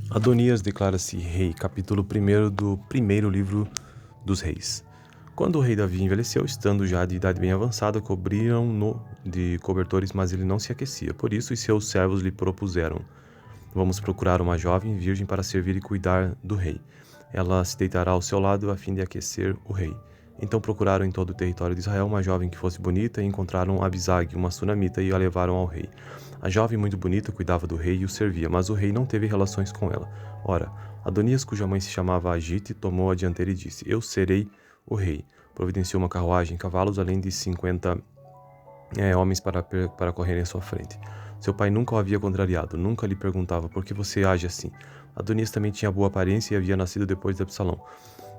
Adonias declara-se rei, capítulo 1 do primeiro livro dos reis. Quando o rei Davi envelheceu, estando já de idade bem avançada, cobriram-no de cobertores, mas ele não se aquecia. Por isso os seus servos lhe propuseram: vamos procurar uma jovem virgem para servir e cuidar do rei. Ela se deitará ao seu lado a fim de aquecer o rei. Então procuraram em todo o território de Israel uma jovem que fosse bonita e encontraram Abisag, uma sunamita, e a levaram ao rei. A jovem muito bonita cuidava do rei e o servia, mas o rei não teve relações com ela. Ora, Adonias, cuja mãe se chamava Agite, tomou a dianteira e disse: eu serei o rei. Providenciou uma carruagem e cavalos, além de 50 homens para correrem à sua frente. Seu pai nunca o havia contrariado, nunca lhe perguntava: por que você age assim? Adonias também tinha boa aparência e havia nascido depois de Absalão.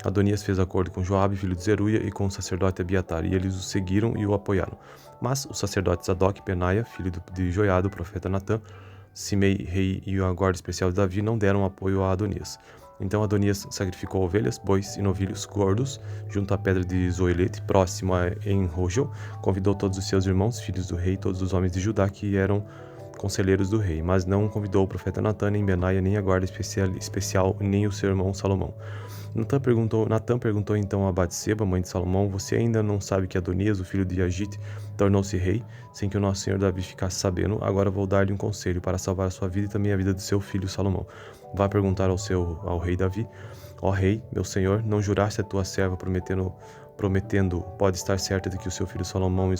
Adonias fez acordo com Joabe, filho de Zeruia, e com o sacerdote Abiatar, e eles o seguiram e o apoiaram. Mas os sacerdotes Zadok, Benaia, filho de Joiada, o profeta Natã, Simei, rei, e a guarda especial de Davi não deram apoio a Adonias. Então Adonias sacrificou ovelhas, bois e novilhos gordos junto à pedra de Zoelete, próximo a Enrogel. Convidou todos os seus irmãos, filhos do rei, todos os homens de Judá que eram conselheiros do rei, mas não convidou o profeta Natã, nem Benaia, nem a guarda especial, nem o seu irmão Salomão. Natã perguntou então a Batseba, mãe de Salomão: você ainda não sabe que Adonias, o filho de Agite, tornou-se rei, sem que o nosso senhor Davi ficasse sabendo? Agora vou dar-lhe um conselho para salvar a sua vida e também a vida do seu filho Salomão. Vá perguntar ao rei Davi: ó rei, meu senhor, não juraste a tua serva prometendo, pode estar certa de que o seu filho Salomão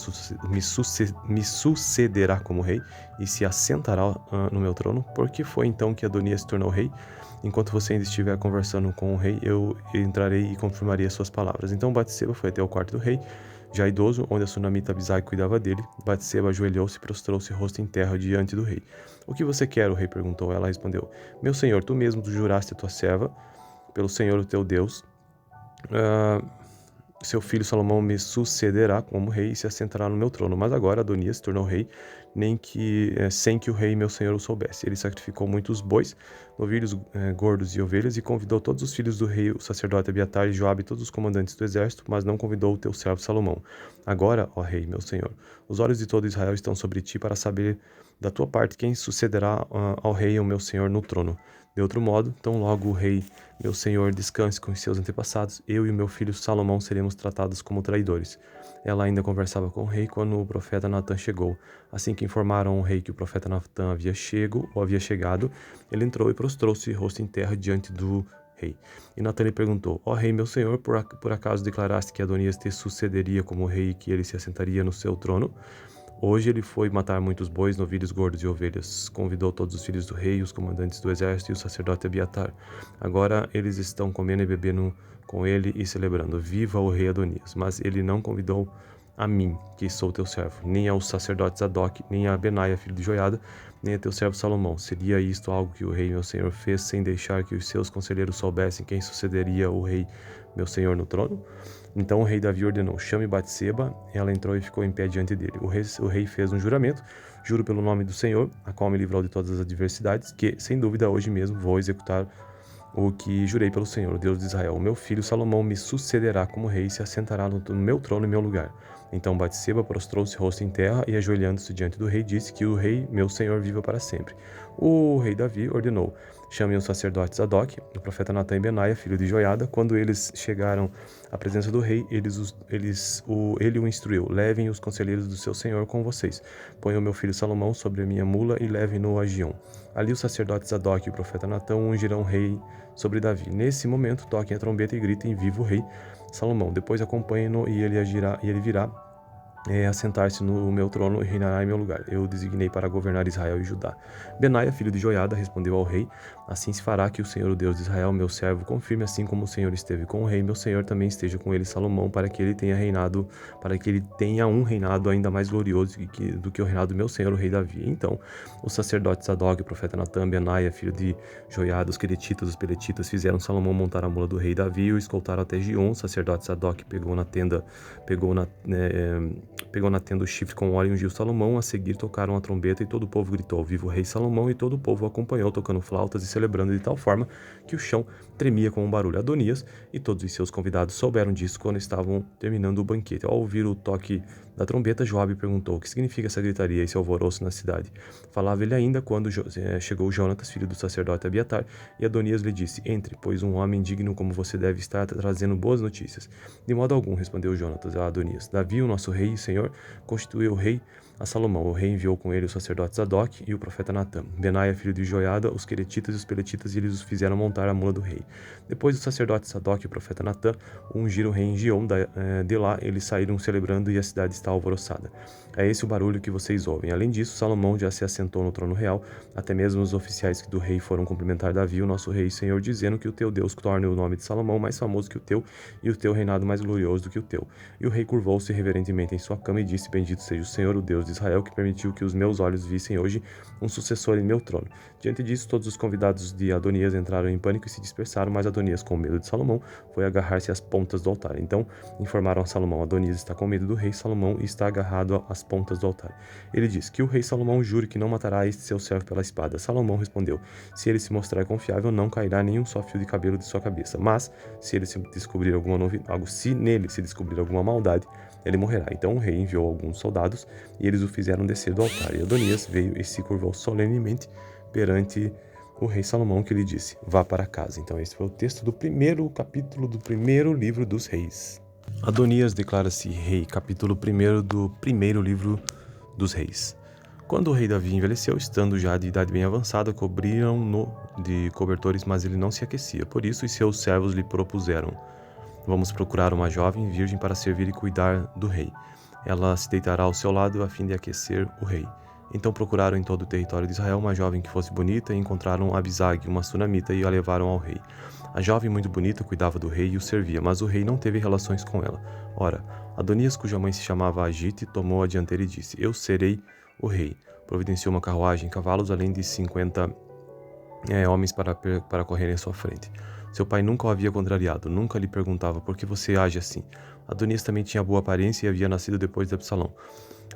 me sucederá como rei e se assentará no meu trono? Por que foi então que Adonias se tornou rei? Enquanto você ainda estiver conversando com o rei, eu entrarei e confirmarei as suas palavras. Então Batseba foi até o quarto do rei, já idoso, onde a sunamita Abisag cuidava dele. Batseba ajoelhou-se e prostrou-se rosto em terra diante do rei. O que você quer? O rei perguntou. Ela respondeu: meu senhor, tu mesmo juraste a tua serva, pelo Senhor o teu Deus, seu filho Salomão me sucederá como rei e se assentará no meu trono. Mas agora Adonias se tornou rei, sem que o rei meu senhor o soubesse. Ele sacrificou muitos bois, novilhos gordos e ovelhas, e convidou todos os filhos do rei, o sacerdote Abiatar e Joabe, e todos os comandantes do exército, mas não convidou o teu servo Salomão. Agora, ó rei meu senhor, os olhos de todo Israel estão sobre ti para saber da tua parte quem sucederá ao rei, o meu senhor, no trono. De outro modo, tão logo o rei, meu senhor, descanse com os seus antepassados, eu e o meu filho Salomão seremos tratados como traidores. Ela ainda conversava com o rei quando o profeta Natã chegou. Assim que informaram o rei que o profeta Natã havia chegado, ele entrou e prostrou-se rosto em terra diante do rei. E Natã lhe perguntou: ó rei, meu senhor, por acaso declaraste que Adonias te sucederia como rei e que ele se assentaria no seu trono? Hoje ele foi matar muitos bois, novilhos gordos e ovelhas. Convidou todos os filhos do rei, os comandantes do exército e o sacerdote Abiatar. Agora eles estão comendo e bebendo com ele e celebrando: viva o rei Adonias! Mas ele não convidou a mim, que sou teu servo, nem aos sacerdotes Zadok, nem a Benaia, filho de Joiada, nem a teu servo Salomão. Seria isto algo que o rei meu senhor fez sem deixar que os seus conselheiros soubessem quem sucederia o rei meu senhor no trono? Então o rei Davi ordenou: chame Batseba. Ela entrou e ficou em pé diante dele. O rei fez um juramento: juro pelo nome do Senhor, a qual me livrou de todas as adversidades, que, sem dúvida, hoje mesmo vou executar o que jurei pelo Senhor, o Deus de Israel. O meu filho Salomão me sucederá como rei e se assentará no meu trono em meu lugar. Então Batseba prostrou-se rosto em terra e, ajoelhando-se diante do rei, disse: que o rei, meu senhor, viva para sempre. O rei Davi ordenou: chamem os sacerdotes Zadok, o profeta Natã e Benaia, filho de Joiada. Quando eles chegaram à presença do rei, ele o instruiu: levem os conselheiros do seu senhor com vocês. Ponham meu filho Salomão sobre a minha mula e levem-no a Giom. Ali os sacerdotes Zadok e o profeta Natã ungirão rei sobre Davi. Nesse momento, toquem a trombeta e gritem: viva o rei Salomão. Depois acompanhem-no e ele virá assentar-se no meu trono e reinará em meu lugar. Eu o designei para governar Israel e Judá. Benaia, filho de Joiada, respondeu ao rei: assim se fará que o Senhor, o Deus de Israel, meu servo, confirme, assim como o Senhor esteve com o rei, meu senhor também esteja com ele Salomão, para que ele tenha um reinado ainda mais glorioso do que o reinado do meu senhor, o rei Davi. Então, os sacerdotes Zadok, o profeta Natã, Benaia, filho de Joiada, os queretitas, os peletitas, fizeram Salomão montar a mula do rei Davi e o escoltaram até Giom. O sacerdote Zadok pegou na tenda o chifre com óleo e ungiu Salomão. A seguir tocaram a trombeta e todo o povo gritou: viva o rei Salomão! E todo o povo acompanhou, tocando flautas e celebrando de tal forma que o chão tremia com um barulho. Adonias e todos os seus convidados souberam disso quando estavam terminando o banquete. Ao ouvir o toque Da trombeta, Joabe perguntou: o que significa essa gritaria e esse alvoroço na cidade? Falava ele ainda quando chegou Jonatas, filho do sacerdote Abiatar, e Adonias lhe disse: entre, pois um homem digno como você deve estar trazendo boas notícias. De modo algum, respondeu Jonatas a Adonias. Davi, o nosso rei e senhor, constituiu rei a Salomão. O rei enviou com ele o sacerdote Zadok e o profeta Natã, Benaia, filho de Joiada, os queretitas e os peletitas, e eles os fizeram montar a mula do rei. Depois do sacerdote Zadok e o profeta Natã ungiram o rei em Gion. De lá eles saíram celebrando e a cidade está alvoroçada. É esse o barulho que vocês ouvem. Além disso, Salomão já se assentou no trono real. Até mesmo os oficiais do rei foram cumprimentar Davi, o nosso rei e senhor, dizendo que o teu Deus torne o nome de Salomão mais famoso que o teu e o teu reinado mais glorioso do que o teu. E o rei curvou-se reverentemente em sua cama e disse: bendito seja o Senhor, o Deus de Israel, que permitiu que os meus olhos vissem hoje um sucessor em meu trono. Diante disso, todos os convidados de Adonias entraram em pânico e se dispersaram, mas Adonias, com medo de Salomão, foi agarrar-se às pontas do altar. Então informaram a Salomão: Adonias está com medo do rei Salomão e está agarrado às pontas do altar. Ele disse: que o rei Salomão jure que não matará este seu servo pela espada. Salomão respondeu: se ele se mostrar confiável, não cairá nenhum só fio de cabelo de sua cabeça. Mas se ele se descobrir se nele se descobrir alguma maldade, ele morrerá. Então o rei enviou alguns soldados e eles o fizeram descer do altar. E Adonias veio e se curvou solenemente perante o rei Salomão, que lhe disse: vá para casa. Então esse foi o texto do primeiro capítulo do primeiro livro dos reis. Adonias declara-se rei, capítulo 1 do primeiro livro dos reis. Quando o rei Davi envelheceu, estando já de idade bem avançada, cobriram-no de cobertores, mas ele não se aquecia. Por isso os seus servos lhe propuseram: vamos procurar uma jovem virgem para servir e cuidar do rei. Ela se deitará ao seu lado a fim de aquecer o rei. Então procuraram em todo o território de Israel uma jovem que fosse bonita e encontraram Abisag, uma sunamita, e a levaram ao rei. A jovem muito bonita cuidava do rei e o servia, mas o rei não teve relações com ela. Ora, Adonias, cuja mãe se chamava Agite, tomou a dianteira e disse: eu serei o rei. Providenciou uma carruagem, cavalos, além de 50 homens para correrem à sua frente. Seu pai nunca o havia contrariado, nunca lhe perguntava: por que você age assim? Adonias também tinha boa aparência e havia nascido depois de Absalão.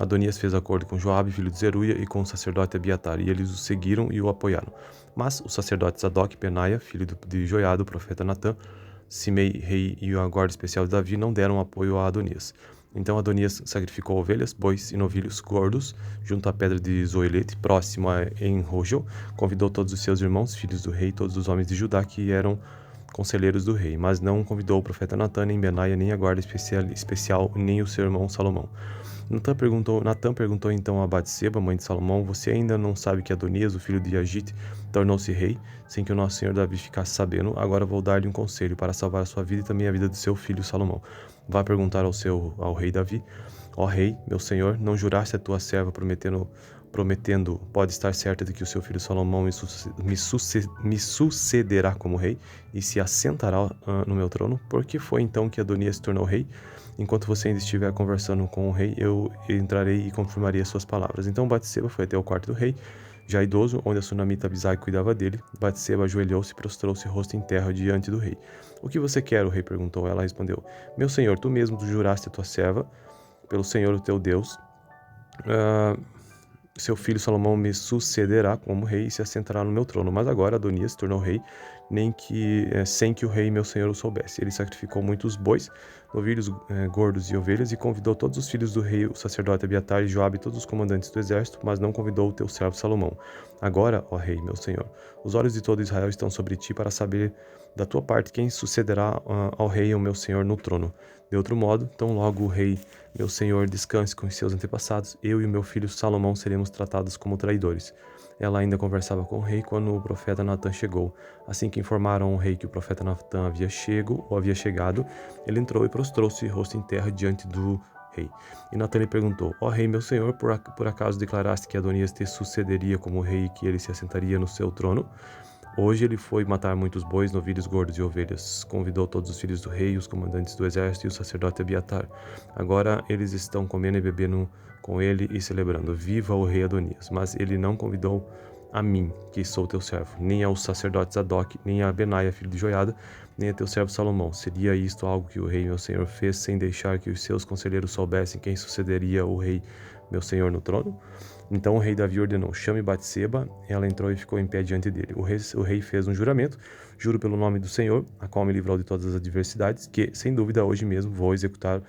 Adonias fez acordo com Joabe, filho de Zeruia, e com o sacerdote Abiatar, e eles o seguiram e o apoiaram. Mas os sacerdotes Zadok, Benaia, filho de Joiada, o profeta Natã, Simei, rei, e a guarda especial de Davi não deram apoio a Adonias. Então Adonias sacrificou ovelhas, bois e novilhos gordos junto à pedra de Zoelete, próximo a En-Rogel. Convidou todos os seus irmãos, filhos do rei, todos os homens de Judá que eram conselheiros do rei, mas não convidou o profeta Natã, nem Benaia, nem a guarda especial, nem o seu irmão Salomão. Natã perguntou então a Batseba, mãe de Salomão: você ainda não sabe que Adonias, o filho de Agite, tornou-se rei, sem que o nosso senhor Davi ficasse sabendo? Agora vou dar-lhe um conselho para salvar a sua vida e também a vida do seu filho Salomão. Vá perguntar ao rei Davi: ó rei, meu senhor, não juraste a tua serva prometendo, pode estar certa de que o seu filho Salomão me sucederá como rei e se assentará no meu trono? Por que foi então que Adonias se tornou rei? Enquanto você ainda estiver conversando com o rei, eu entrarei e confirmarei as suas palavras. Então Batseba foi até o quarto do rei, já idoso, onde a sunamita Abisag cuidava dele. Batseba ajoelhou-se e prostrou-se rosto em terra diante do rei. O que você quer? O rei perguntou. Ela respondeu: meu senhor, tu mesmo juraste a tua serva, pelo Senhor o teu Deus, seu filho Salomão me sucederá como rei e se assentará no meu trono. Mas agora Adonias se tornou rei, sem que o rei meu senhor o soubesse. Ele sacrificou muitos bois, novilhos gordos e ovelhas, e convidou todos os filhos do rei, o sacerdote Abiatar e Joabe, e todos os comandantes do exército, mas não convidou o teu servo Salomão. Agora, ó rei meu senhor, os olhos de todo Israel estão sobre ti para saber da tua parte quem sucederá ao rei, o meu senhor, no trono. De outro modo, tão logo o rei, meu senhor, descanse com os seus antepassados, eu e o meu filho Salomão seremos tratados como traidores. Ela ainda conversava com o rei quando o profeta Natã chegou. Assim que informaram ao rei que o profeta Natã havia chegado, ele entrou e prostrou-se rosto em terra diante do rei. E Natã lhe perguntou: ó rei, meu senhor, por acaso declaraste que Adonias te sucederia como rei e que ele se assentaria no seu trono? Hoje ele foi matar muitos bois, novilhos gordos e ovelhas. Convidou todos os filhos do rei, os comandantes do exército e o sacerdote Abiatar. Agora eles estão comendo e bebendo com ele e celebrando: viva o rei Adonias! Mas ele não convidou a mim, que sou teu servo, nem ao sacerdote Zadok, nem a Benaia, filho de Joiada, nem a teu servo Salomão. Seria isto algo que o rei meu senhor fez sem deixar que os seus conselheiros soubessem quem sucederia o rei meu senhor no trono? Então o rei Davi ordenou: chame Batseba. Ela entrou e ficou em pé diante dele. O rei fez um juramento: juro pelo nome do Senhor, a qual me livrou de todas as adversidades, que, sem dúvida, hoje mesmo vou executar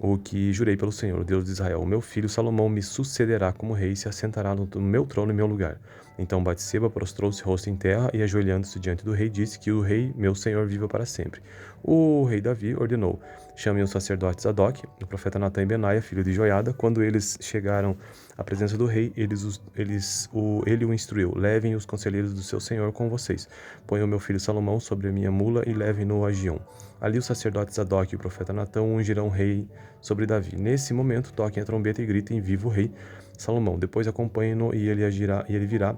o que jurei pelo Senhor, o Deus de Israel. O meu filho Salomão me sucederá como rei e se assentará no meu trono em meu lugar. Então Batseba prostrou-se rosto em terra e, ajoelhando-se diante do rei, disse que o rei, meu senhor, viva para sempre. O rei Davi ordenou: chamem os sacerdotes Zadok, o profeta Natã e Benaia, filho de Joiada. Quando eles chegaram à presença do rei, ele o instruiu: levem os conselheiros do seu senhor com vocês. Ponham meu filho Salomão sobre a minha mula e levem-no a Giom. Ali os sacerdotes Zadok e o profeta Natã ungirão o rei sobre Davi. Nesse momento, toquem a trombeta e gritem: viva o rei Salomão. Depois acompanhem-no e ele virá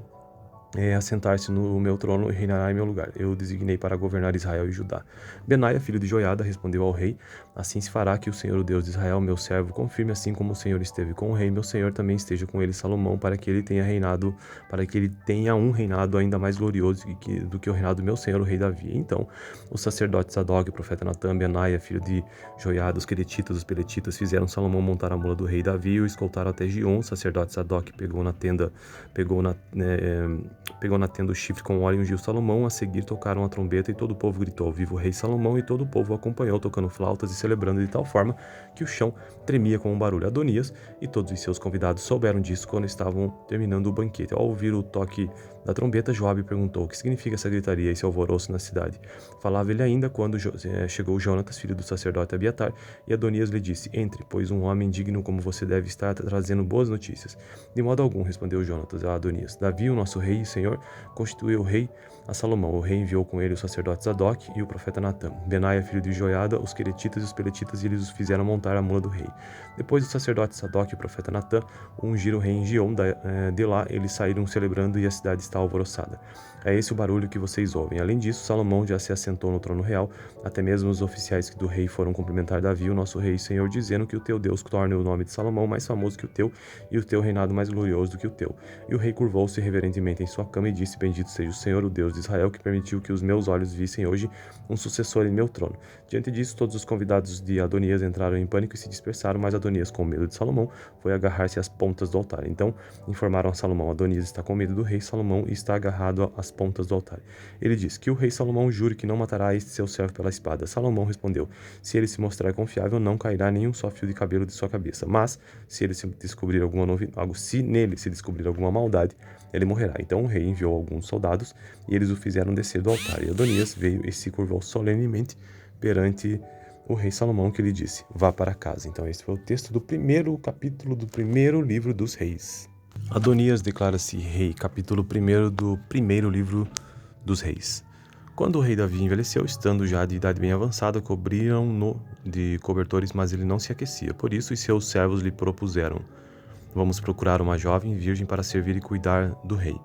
assentar-se no meu trono e reinará em meu lugar. Eu o designei para governar Israel e Judá. Benaia, filho de Joiada, respondeu ao rei: assim se fará que o Senhor, o Deus de Israel, meu servo, confirme, assim como o Senhor esteve com o rei, meu Senhor também esteja com ele, Salomão, para que ele tenha um reinado ainda mais glorioso do que o reinado do meu Senhor, o rei Davi. Então, os sacerdotes Zadok, o profeta Natã, Benaia, filho de Joiada, os queretitas, os peletitas, fizeram Salomão montar a mula do rei Davi e o escoltaram até Giom. O sacerdote Zadok pegou na tenda o chifre com óleo e ungiu Salomão. A seguir tocaram a trombeta e todo o povo gritou: viva o rei Salomão! E todo o povo acompanhou, tocando flautas e celebrando de tal forma que o chão tremia com um barulho. Adonias e todos os seus convidados souberam disso quando estavam terminando o banquete. Ao ouvir o toque da trombeta, Joabe perguntou: o que significa essa gritaria e esse alvoroço na cidade? Falava ele ainda quando chegou Jonatas, filho do sacerdote Abiatar, e Adonias lhe disse: entre, pois um homem digno como você deve estar trazendo boas notícias. De modo algum, respondeu Jonatas a Adonias. Davi, o nosso rei e senhor, constituiu o rei a Salomão. O rei enviou com ele o sacerdote Zadok e o profeta Natã, Benaia, filho de Joiada, os queretitas e os peletitas, e eles os fizeram montar a mula do rei. Depois o sacerdote Zadok e o profeta Natã ungiram o rei em Giom. De lá eles saíram celebrando e a cidade está alvoroçada. É esse o barulho que vocês ouvem. Além disso, Salomão já se assentou no trono real. Até mesmo os oficiais do rei foram cumprimentar Davi, o nosso rei e senhor, dizendo que o teu Deus torne o nome de Salomão mais famoso que o teu e o teu reinado mais glorioso do que o teu. E o rei curvou-se reverentemente em sua cama e disse: bendito seja o Senhor, o Deus de Israel, que permitiu que os meus olhos vissem hoje um sucessor em meu trono. Diante disso, todos os convidados de Adonias entraram em pânico e se dispersaram, mas Adonias, com medo de Salomão, foi agarrar-se às pontas do altar. Então informaram a Salomão: Adonias está com medo do rei Salomão e está agarrado às pontas do altar. Ele disse: que o rei Salomão jure que não matará este seu servo pela espada. Salomão respondeu: se ele se mostrar confiável, não cairá nenhum só fio de cabelo de sua cabeça. Mas se nele se descobrir alguma maldade, ele morrerá. Então o rei enviou alguns soldados e eles o fizeram descer do altar. E Adonias veio e se curvou solenemente perante o rei Salomão, que lhe disse: vá para casa. Então esse foi o texto do primeiro capítulo do primeiro livro dos reis. Adonias declara-se rei, capítulo 1 do primeiro livro dos reis. Quando o rei Davi envelheceu, estando já de idade bem avançada, cobriram-no de cobertores, mas ele não se aquecia. Por isso os seus servos lhe propuseram: vamos procurar uma jovem virgem para servir e cuidar do rei.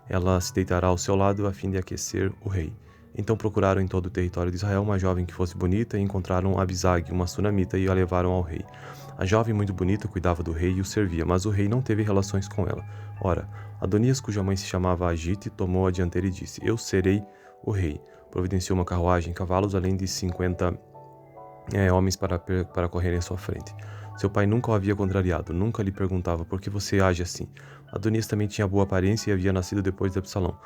Ela se deitará ao seu lado a fim de aquecer o rei. Então procuraram em todo o território de Israel uma jovem que fosse bonita e encontraram Abisag, uma sunamita, e a levaram ao rei. A jovem, muito bonita, cuidava do rei e o servia, mas o rei não teve relações com ela. Ora, Adonias, cuja mãe se chamava Agite, tomou a dianteira e disse: eu serei o rei. Providenciou uma carruagem, cavalos, além de 50 homens para correrem à sua frente. Seu pai nunca o havia contrariado, nunca lhe perguntava: por que você age assim? Adonias também tinha boa aparência e havia nascido depois de Absalão.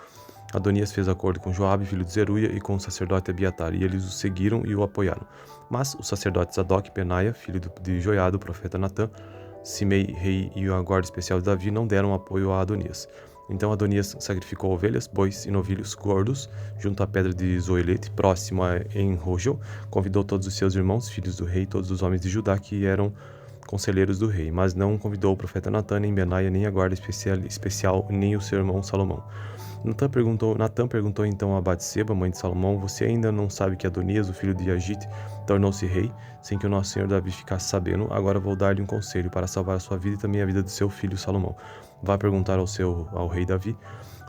Adonias fez acordo com Joabe, filho de Zeruia, e com o sacerdote Abiatar, e eles o seguiram e o apoiaram. Mas os sacerdotes Zadok, Benaia, filho de Joiada, o profeta Natã, Simei, rei, e a guarda especial de Davi não deram apoio a Adonias. Então Adonias sacrificou ovelhas, bois e novilhos gordos junto à pedra de Zoelete, próximo a En-Rogel. Convidou todos os seus irmãos, filhos do rei, todos os homens de Judá que eram conselheiros do rei, mas não convidou o profeta Natã, nem Benaia, nem a guarda especial, nem o seu irmão Salomão. Natã perguntou então a Batseba, mãe de Salomão: você ainda não sabe que Adonias, o filho de Agite, tornou-se rei, sem que o nosso senhor Davi ficasse sabendo? Agora vou dar-lhe um conselho para salvar a sua vida e também a vida do seu filho Salomão. Vá perguntar ao rei Davi: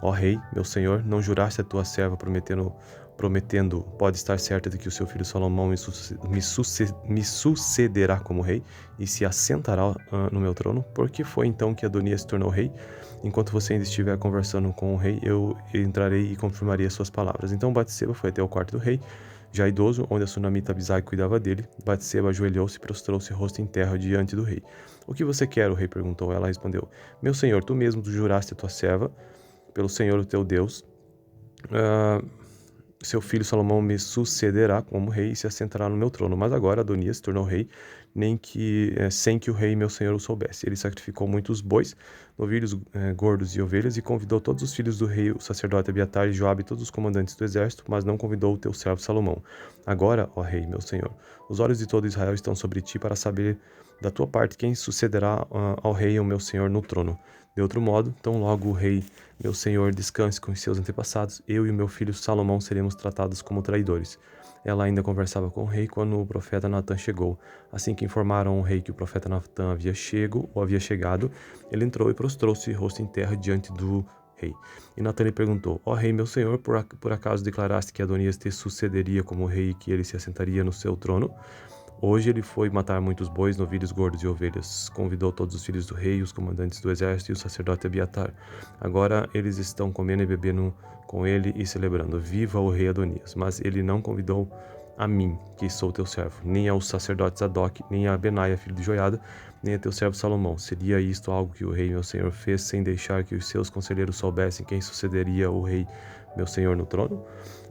ó rei, meu senhor, não juraste a tua serva prometendo, pode estar certa de que o seu filho Salomão me sucederá como rei e se assentará no meu trono? Por que foi então que Adonias se tornou rei? Enquanto você ainda estiver conversando com o rei, eu entrarei e confirmarei as suas palavras. Então Batseba foi até o quarto do rei, já idoso, onde a sunamita Abisag cuidava dele. Batseba ajoelhou-se e prostrou-se rosto em terra diante do rei. O que você quer? O rei perguntou. Ela respondeu: meu senhor, tu mesmo juraste a tua serva, pelo Senhor o teu Deus, seu filho Salomão me sucederá como rei e se assentará no meu trono. Mas agora Adonias se tornou rei nem que sem que o rei meu senhor o soubesse. Ele sacrificou muitos bois, novilhos gordos e ovelhas, e convidou todos os filhos do rei, o sacerdote Abiatar e Joabe, e todos os comandantes do exército, mas não convidou o teu servo Salomão. Agora, ó rei meu senhor, os olhos de todo Israel estão sobre ti para saber da tua parte quem sucederá ao rei, o meu senhor, no trono. De outro modo, tão logo o rei, meu senhor, descanse com os seus antepassados, eu e o meu filho Salomão seremos tratados como traidores. Ela ainda conversava com o rei quando o profeta Natã chegou. Assim que informaram o rei que o profeta Natã havia chegado, ele entrou e prostrou-se rosto em terra diante do rei. E Natã lhe perguntou: ó rei, meu senhor, por acaso declaraste que Adonias te sucederia como rei e que ele se assentaria no seu trono? Hoje ele foi matar muitos bois, novilhos gordos e ovelhas. Convidou todos os filhos do rei, os comandantes do exército e o sacerdote Abiatar. Agora eles estão comendo e bebendo com ele e celebrando. Viva o rei Adonias! Mas ele não convidou a mim, que sou teu servo, nem ao sacerdote Zadok, nem a Benaia, filho de Joiada, nem a teu servo Salomão. Seria isto algo que o rei meu senhor fez sem deixar que os seus conselheiros soubessem quem sucederia o rei meu senhor no trono?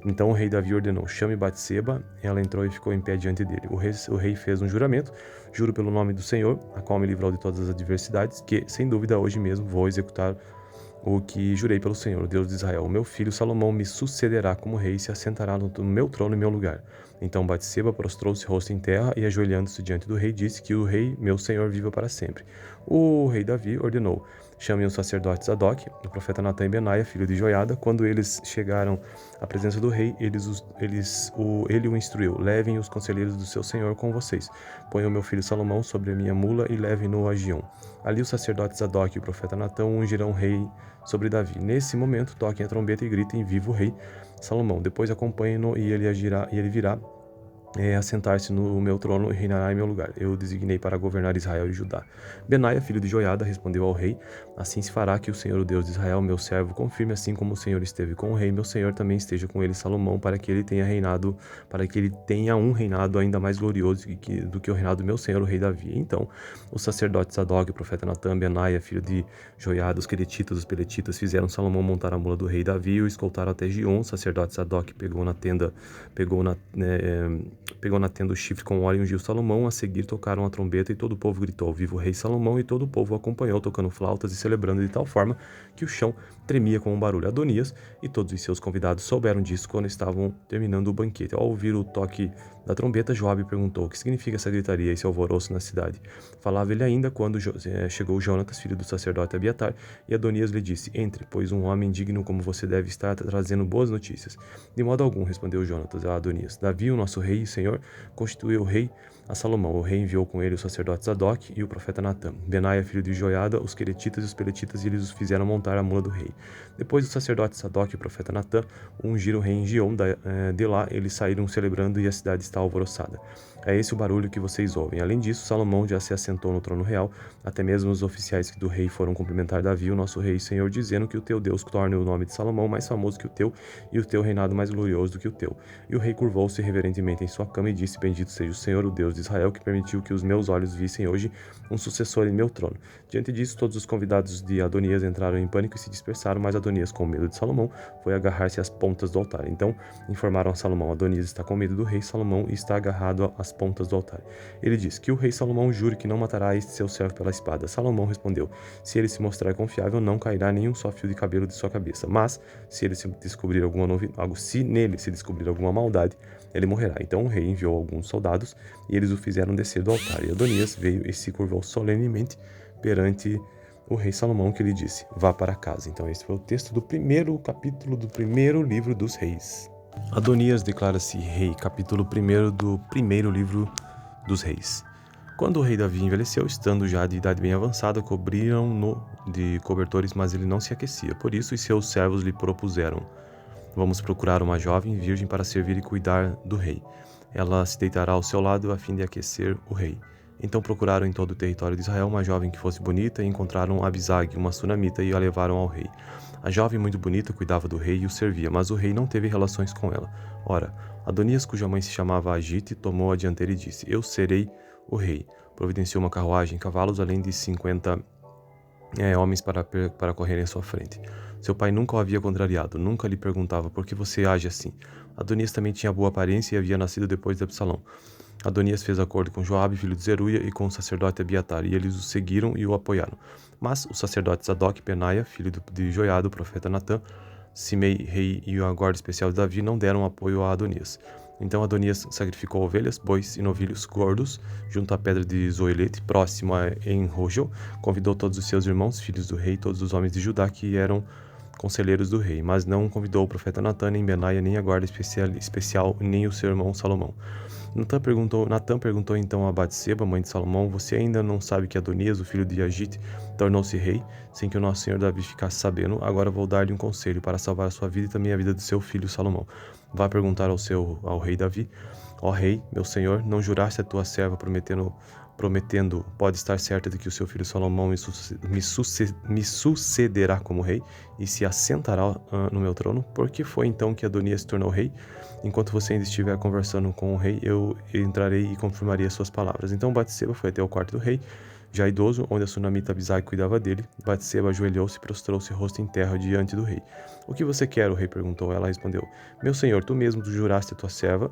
Então o rei Davi ordenou: chame Batseba. Ela entrou e ficou em pé diante dele. O rei fez um juramento: juro pelo nome do Senhor, a qual me livrou de todas as adversidades, que, sem dúvida, hoje mesmo vou executar o que jurei pelo Senhor, o Deus de Israel. O meu filho Salomão me sucederá como rei e se assentará no meu trono em meu lugar. Então Batseba prostrou-se rosto em terra e, ajoelhando-se diante do rei, disse que o rei, meu senhor, viva para sempre. O rei Davi ordenou: chamem os sacerdotes Zadok, o profeta Natã e Benaia, filho de Joiada. Quando eles chegaram à presença do rei, ele o instruiu: levem os conselheiros do seu senhor com vocês. Ponham meu filho Salomão sobre a minha mula e levem-no a Giom. Ali os sacerdotes Zadok e o profeta Natã ungirão rei sobre Davi. Nesse momento, toquem a trombeta e gritem: viva o rei Salomão. Depois acompanhem-no e ele virá assentar-se no meu trono e reinará em meu lugar. Eu designei para governar Israel e Judá. Benaia, filho de Joiada, respondeu ao rei: assim se fará que o Senhor, o Deus de Israel, meu servo, confirme, assim como o Senhor esteve com o rei, meu senhor também esteja com ele, Salomão, para que ele tenha um reinado ainda mais glorioso do que o reinado do meu senhor, o rei Davi. Então, os sacerdotes Zadok, o profeta Natã, Benaia, filho de Joiada, os queretitas, os peletitas, fizeram Salomão montar a mula do rei Davi e o escoltaram até Giom. O sacerdote Zadok pegou na tenda o chifre com óleo e ungiu Salomão. A seguir tocaram a trombeta e todo o povo gritou: viva o rei Salomão! E todo o povo acompanhou, tocando flautas e celebrando de tal forma que o chão tremia com um barulho. Adonias e todos os seus convidados souberam disso quando estavam terminando o banquete. Ao ouvir o toque da trombeta, Joabe perguntou: o que significa essa gritaria e esse alvoroço na cidade? Falava ele ainda quando chegou Jonatas, filho do sacerdote Abiatar, e Adonias lhe disse: entre, pois um homem digno como você deve estar trazendo boas notícias. De modo algum, respondeu Jonatas a Adonias. Davi, o nosso rei e senhor, constituiu o rei a Salomão. O rei enviou com ele o sacerdote Zadok e o profeta Natã, Benaia, filho de Joiada, os queretitas e os peletitas, e eles os fizeram montar a mula do rei. Depois o sacerdote Zadok e o profeta Natã ungiram o rei em Giom. De lá eles saíram celebrando e a cidade está alvoroçada. É esse o barulho que vocês ouvem. Além disso, Salomão já se assentou no trono real. Até mesmo os oficiais do rei foram cumprimentar Davi, o nosso rei e senhor, dizendo que o teu Deus torne o nome de Salomão mais famoso que o teu e o teu reinado mais glorioso do que o teu. E o rei curvou-se reverentemente em sua cama e disse: bendito seja o Senhor, o Deus de Israel, que permitiu que os meus olhos vissem hoje um sucessor em meu trono. Diante disso, todos os convidados de Adonias entraram em pânico e se dispersaram, mas Adonias, com medo de Salomão, foi agarrar-se às pontas do altar. Então informaram a Salomão: Adonias está com medo do rei Salomão e está agarrado às pontas do altar. Ele disse: que o rei Salomão jure que não matará este seu servo pela espada. Salomão respondeu: se ele se mostrar confiável, não cairá nenhum só fio de cabelo de sua cabeça, mas se nele se descobrir alguma maldade, ele morrerá. Então o rei enviou alguns soldados e eles o fizeram descer do altar. E Adonias veio e se curvou solenemente perante o rei Salomão, que lhe disse: vá para casa. Então esse foi o texto do primeiro capítulo do primeiro livro dos reis. Adonias declara-se rei, capítulo 1 do primeiro livro dos reis. Quando o rei Davi envelheceu, estando já de idade bem avançada, cobriram-no de cobertores, mas ele não se aquecia. Por isso os seus servos lhe propuseram: vamos procurar uma jovem virgem para servir e cuidar do rei. Ela se deitará ao seu lado a fim de aquecer o rei. Então procuraram em todo o território de Israel uma jovem que fosse bonita e encontraram Abisag, uma sunamita, e a levaram ao rei. A jovem, muito bonita, cuidava do rei e o servia, mas o rei não teve relações com ela. Ora, Adonias, cuja mãe se chamava Agite, tomou a dianteira e disse: eu serei o rei. Providenciou uma carruagem e cavalos, além de 50 homens para correrem à sua frente. Seu pai nunca o havia contrariado, nunca lhe perguntava: por que você age assim? Adonias também tinha boa aparência e havia nascido depois de Absalão. Adonias fez acordo com Joabe, filho de Zeruia, e com o sacerdote Abiatar, e eles o seguiram e o apoiaram. Mas os sacerdotes Zadok, Benaia, filho de Joiada, o profeta Natã, Simei, rei, e a guarda especial de Davi não deram apoio a Adonias. Então Adonias sacrificou ovelhas, bois e novilhos gordos junto à pedra de Zoelete, próximo a En-Rogel, convidou todos os seus irmãos, filhos do rei, todos os homens de Judá que eram conselheiros do rei, mas não convidou o profeta Natã, nem Benaia, nem a guarda especial, nem o seu irmão Salomão. Natã perguntou então a Batseba, mãe de Salomão: você ainda não sabe que Adonias, o filho de Agite, tornou-se rei, sem que o nosso senhor Davi ficasse sabendo? Agora vou dar-lhe um conselho para salvar a sua vida e também a vida do seu filho Salomão. Vá perguntar ao rei Davi: ó rei, meu senhor, não juraste a tua serva prometendo, pode estar certa de que o seu filho Salomão me sucederá como rei e se assentará no meu trono? Por que foi então que Adonias se tornou rei? Enquanto você ainda estiver conversando com o rei, eu entrarei e confirmarei as suas palavras. Então Batseba foi até o quarto do rei, já idoso, onde a sunamita Abisai cuidava dele. Batseba ajoelhou-se e prostrou-se rosto em terra diante do rei. O que você quer? O rei perguntou. Ela respondeu: meu senhor, tu mesmo juraste a tua serva,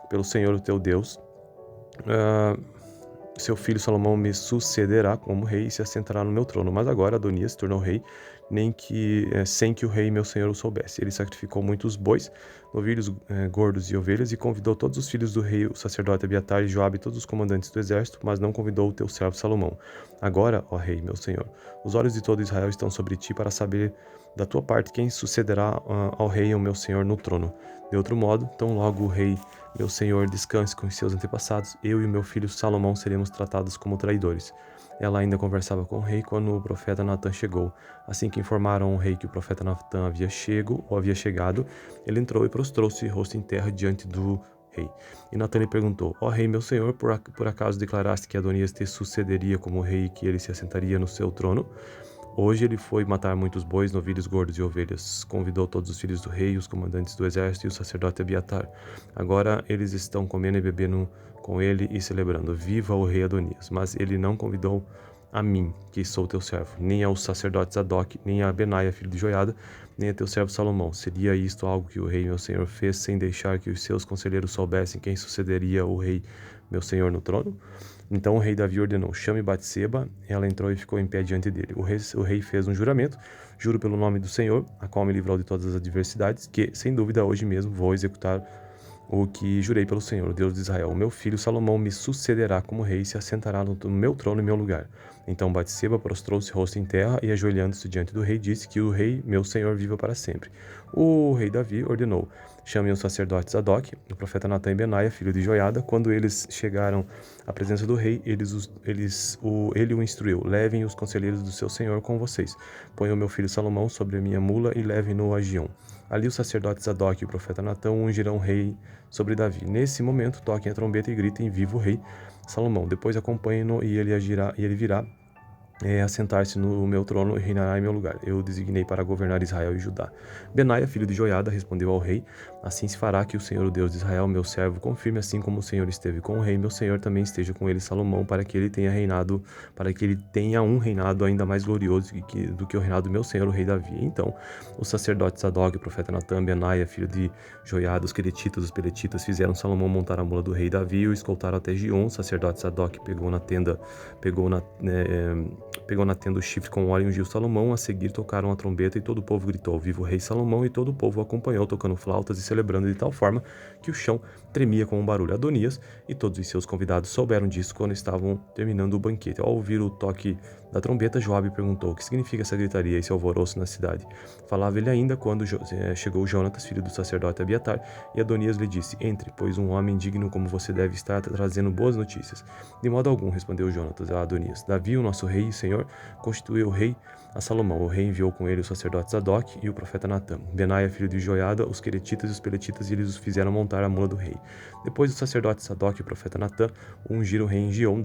pelo Senhor o teu Deus, seu filho Salomão me sucederá como rei e se assentará no meu trono. Mas agora Adonias se tornou rei, sem que o rei meu senhor o soubesse. Ele sacrificou muitos bois, novilhos gordos e ovelhas, e convidou todos os filhos do rei, o sacerdote Abiatar e Joabe, todos os comandantes do exército, mas não convidou o teu servo Salomão. Agora, ó rei meu senhor, os olhos de todo Israel estão sobre ti para saber da tua parte quem sucederá ao rei, o meu senhor, no trono. De outro modo, tão logo o rei meu senhor descanse com os seus antepassados, eu e meu filho Salomão seremos tratados como traidores. Ela ainda conversava com o rei quando o profeta Natã chegou. Assim que informaram o rei que o profeta Natã havia chegado, ele entrou e prostrou-se rosto em terra diante do rei. E Natã lhe perguntou: ó rei meu senhor, por acaso declaraste que Adonias te sucederia como rei e que ele se assentaria no seu trono? Hoje ele foi matar muitos bois, novilhos gordos e ovelhas. Convidou todos os filhos do rei, os comandantes do exército e o sacerdote Abiatar. Agora eles estão comendo e bebendo com ele e celebrando: viva o rei Adonias! Mas ele não convidou a mim, que sou teu servo, nem ao sacerdote Zadok, nem a Benaia, filho de Joiada, nem a teu servo Salomão. Seria isto algo que o rei meu senhor fez sem deixar que os seus conselheiros soubessem quem sucederia o rei meu senhor no trono? Então o rei Davi ordenou: chame Batseba. Ela entrou e ficou em pé diante dele. O rei fez um juramento: juro pelo nome do Senhor, a qual me livrou de todas as adversidades, que, sem dúvida, hoje mesmo vou executar o que jurei pelo Senhor, o Deus de Israel. O meu filho Salomão me sucederá como rei e se assentará no meu trono em meu lugar. Então Batseba prostrou-se rosto em terra e, ajoelhando-se diante do rei, disse: que o rei, meu senhor, viva para sempre. O rei Davi ordenou: chamem os sacerdotes Zadok, o profeta Natã e Benaia, filho de Joiada. Quando eles chegaram à presença do rei, ele o instruiu: levem os conselheiros do seu senhor com vocês. Ponham meu filho Salomão sobre a minha mula e levem-no a Giom. Ali os sacerdotes Zadok e o profeta Natã ungirão o rei sobre Davi. Nesse momento, toquem a trombeta e gritem: viva o rei Salomão. Depois acompanhem-no e ele virá assentar-se no meu trono e reinará em meu lugar. Eu o designei para governar Israel e Judá. Benaia, filho de Joiada, respondeu ao rei: assim se fará que o Senhor, o Deus de Israel, meu servo, confirme, assim como o Senhor esteve com o rei, meu senhor também esteja com ele, Salomão, para que ele tenha um reinado ainda mais glorioso do que o reinado do meu senhor, o rei Davi. Então, os sacerdotes Zadok, o profeta Natã, Benaia, filho de Joiada, os queretitas, os peletitas, fizeram Salomão montar a mula do rei Davi e o escoltaram até Giom. O sacerdote Zadok pegou na tenda o chifre com óleo e ungiu Salomão. A seguir tocaram a trombeta e todo o povo gritou: viva o rei Salomão! E todo o povo acompanhou, tocando flautas e celebrando de tal forma que o chão tremia com um barulho. Adonias e todos os seus convidados souberam disso quando estavam terminando o banquete. Ao ouvir o toque da trombeta, Joabe perguntou: o que significa essa gritaria e esse alvoroço na cidade? Falava ele ainda quando chegou Jonatas, filho do sacerdote Abiatar, e Adonias lhe disse: entre, pois um homem digno como você deve estar trazendo boas notícias. De modo algum, respondeu Jonatas a Adonias. Davi, o nosso rei e senhor, constituiu o rei a Salomão. O rei enviou com ele o sacerdote Zadok e o profeta Natã, Benaia, filho de Joiada, os queretitas e os peletitas, e eles os fizeram montar a mula do rei. Depois o sacerdote Zadok e o profeta Natã ungiram o rei em Giom.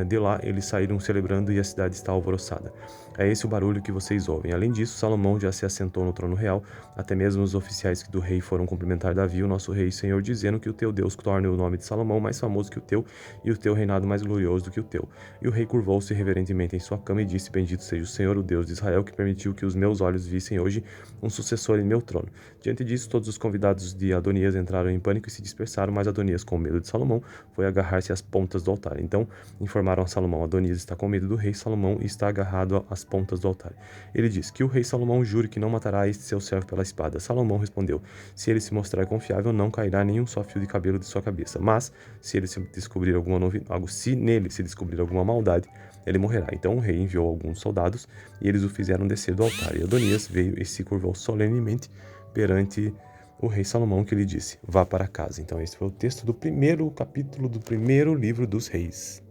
De lá eles saíram celebrando e a cidade está alvoroçada. É esse o barulho que vocês ouvem. Além disso, Salomão já se assentou no trono real. Até mesmo os oficiais do rei foram cumprimentar Davi, o nosso rei e senhor, dizendo que o teu Deus torne o nome de Salomão mais famoso que o teu e o teu reinado mais glorioso do que o teu. E o rei curvou-se reverentemente em sua cama e disse: bendito seja o Senhor, o Deus Deus de Israel, que permitiu que os meus olhos vissem hoje um sucessor em meu trono. Diante disso, todos os convidados de Adonias entraram em pânico e se dispersaram, mas Adonias, com medo de Salomão, foi agarrar-se às pontas do altar. Então informaram a Salomão: Adonias está com medo do rei Salomão e está agarrado às pontas do altar. Ele disse: que o rei Salomão jure que não matará este seu servo pela espada. Salomão respondeu: se ele se mostrar confiável, não cairá nenhum só fio de cabelo de sua cabeça. Mas se ele se descobrir se nele se descobrir alguma maldade, ele morrerá. Então o rei enviou alguns soldados e eles o fizeram descer do altar. E Adonias veio e se curvou solenemente perante o rei Salomão, que lhe disse: vá para casa. Então esse foi o texto do primeiro capítulo do primeiro livro dos reis.